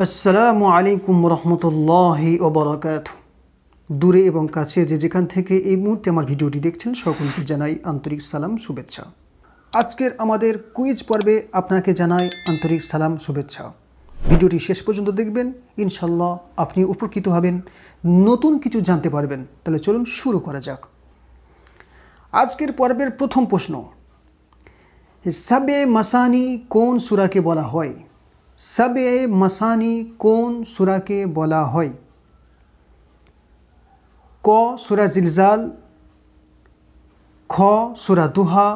আসসালামু আলাইকুম রহমতুল্লাহি ওয়া বারাকাতুহু। দূরে এবং কাছে যে যেখান থেকে এই মুহূর্তে আমার ভিডিওটি দেখছেন সকলকে জানাই আন্তরিক সালাম শুভেচ্ছা। আজকের আমাদের কুইজ পর্বে আপনাকে জানাই আন্তরিক সালাম শুভেচ্ছা। ভিডিওটি শেষ পর্যন্ত দেখবেন, ইনশাল্লাহ আপনি উপকৃত হবেন, নতুন কিছু জানতে পারবেন। তাহলে চলুন শুরু করা যাক। আজকের পর্বের প্রথম প্রশ্ন, সাবে মাসানি কোন সূরাকে বলা হয়? সাবে মাসানি কোন সূরাকে বলা হয়? ক সূরা জিলজাল, খ সূরা দুহা,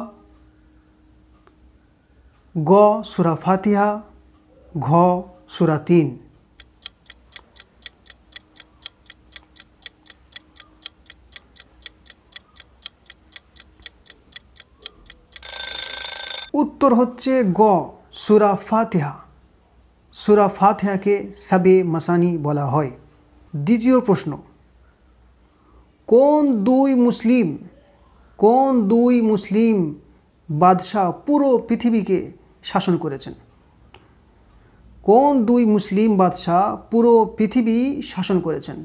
গ সূরা ফাতিহা, ঘ সূরা ৩। উত্তর হচ্ছে গ সূরা ফাতিহা। সূরা ফাতিহাকে সাবে মাসানি বলা হয়। দ্বিতীয় প্রশ্ন, কোন দুই মুসলিম বাদশাহ পুরো পৃথিবীকে শাসন করেছেন? কোন দুই মুসলিম বাদশাহ পুরো পৃথিবী শাসন করেছেন?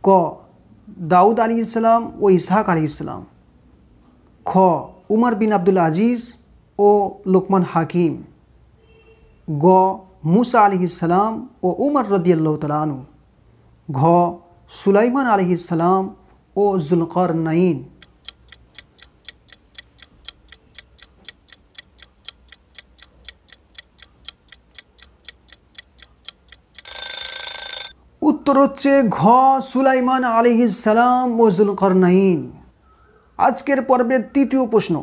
ক দাউদ আলাইহিসসালাম ও ইসহাক আলাইহিসসালাম, খ উমর বিন আব্দুল আজিজ ও লোকমান হাকিম, গ মুসা আলাইহিসসালাম ও উমর রাদিয়াল্লাহু তাআলা আনহু, ঘ সুলাইমান আলাইহিসসালাম ও যুলকারনাইন। উত্তর হচ্ছে ঘ সুলাইমান আলাইহিসসালাম ও যুলকারনাইন। আজকের পর্বের তৃতীয় প্রশ্ন,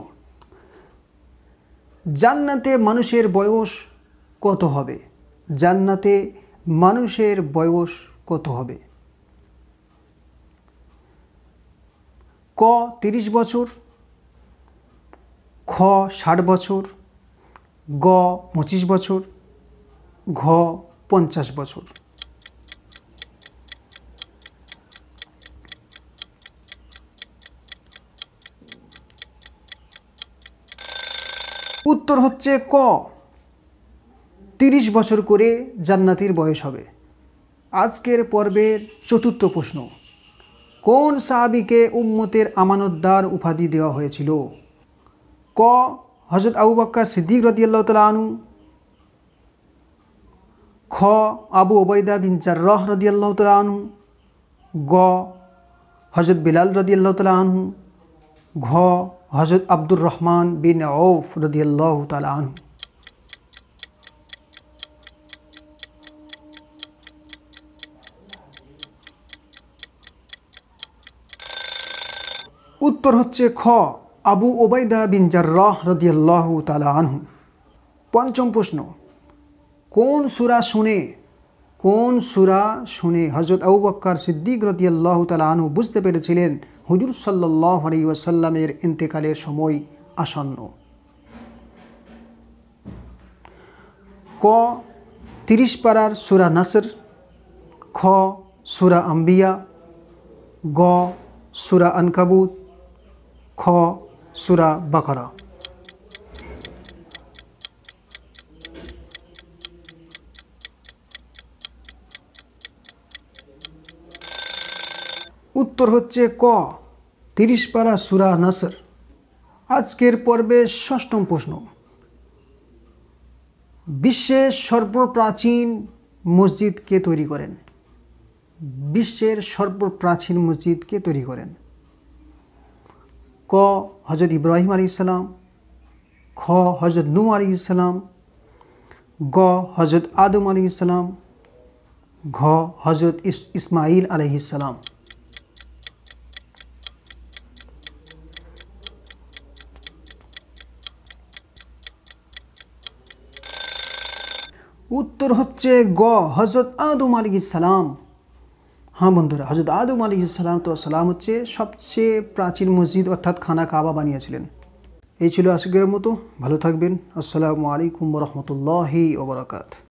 জান্নাতে মানুষের বয়স কত হবে? জান্নাতে মানুষের বয়স কত হবে? ক ৩০ বছর, খ ৬০ বছর, গ ২৫ বছর, ঘ ৫০ বছর। উত্তর হচ্ছে ক ৩০ বছর করে জান্নাতীর বয়স হবে। আজকের পর্বের চতুর্থ প্রশ্ন, কোন সাহাবীকে উম্মতের আমানতদার উপাধি দেওয়া হয়েছিল? ক হযরত আবু বকর সিদ্দিক রাদিয়াল্লাহু তাআলা আনহু, খ আবু উবাইদা বিন জাররাহ রাদিয়াল্লাহু তাআলা আনহু, গ হযরত বিলাল রাদিয়াল্লাহু তাআলা আনহু, ঘ হযরত আব্দুর রহমান বিন আউফ রাদিয়াল্লাহু তাআলা আনহু। উত্তর হচ্ছে খ আবু উবাইদা বিন জাররাহ রাদিয়াল্লাহু তাআলা আনহু। পঞ্চম প্রশ্ন, কোন সূরা শুনে হযরত আবু বকর সিদ্দিক রাদিয়াল্লাহু তাআলা আনহু বুঝতে পেরেছিলেন হুজুর সাল্লাল্লাহু আলাইহি ওয়াসাল্লামের ইন্তেকালের সময় আসন্ন? ক ৩০ পারার সূরা নাসর, খ সূরা আম্বিয়া, গ সূরা আনকাবুত, খ সূরা বাকারা। উত্তর হচ্ছে ক ৩০ পারা সূরা নাসর। আজকের পর্বে ষষ্ঠম প্রশ্ন, বিশ্বের সর্বপ্রাচীন মসজিদ কে তৈরি করেন? বিশ্বের সর্বপ্রাচীন মসজিদ কে তৈরি করেন? ক হযরত ইব্রাহিম আলাইহিসসালাম, খ হযরত নূহ আলাইহিসসালাম, গ হযরত আদম আলাইহিসসালাম, ঘ হযরত ইসমাঈল আলাইহিসসালাম। উত্তর হচ্ছে গ হযরত আদম আলাইহিসসালাম। হ্যাঁ বন্ধুরা, হযরত আদম আলাইহিসসালাম হচ্ছে সবচেয়ে প্রাচীন মসজিদ অর্থাৎ খানা কাবা বানিয়েছিলেন। এই ছিল আজকের মতো। ভালো থাকবেন। আসসালামু আলাইকুম ওয়া রাহমাতুল্লাহি ওয়া বারাকাতুহু।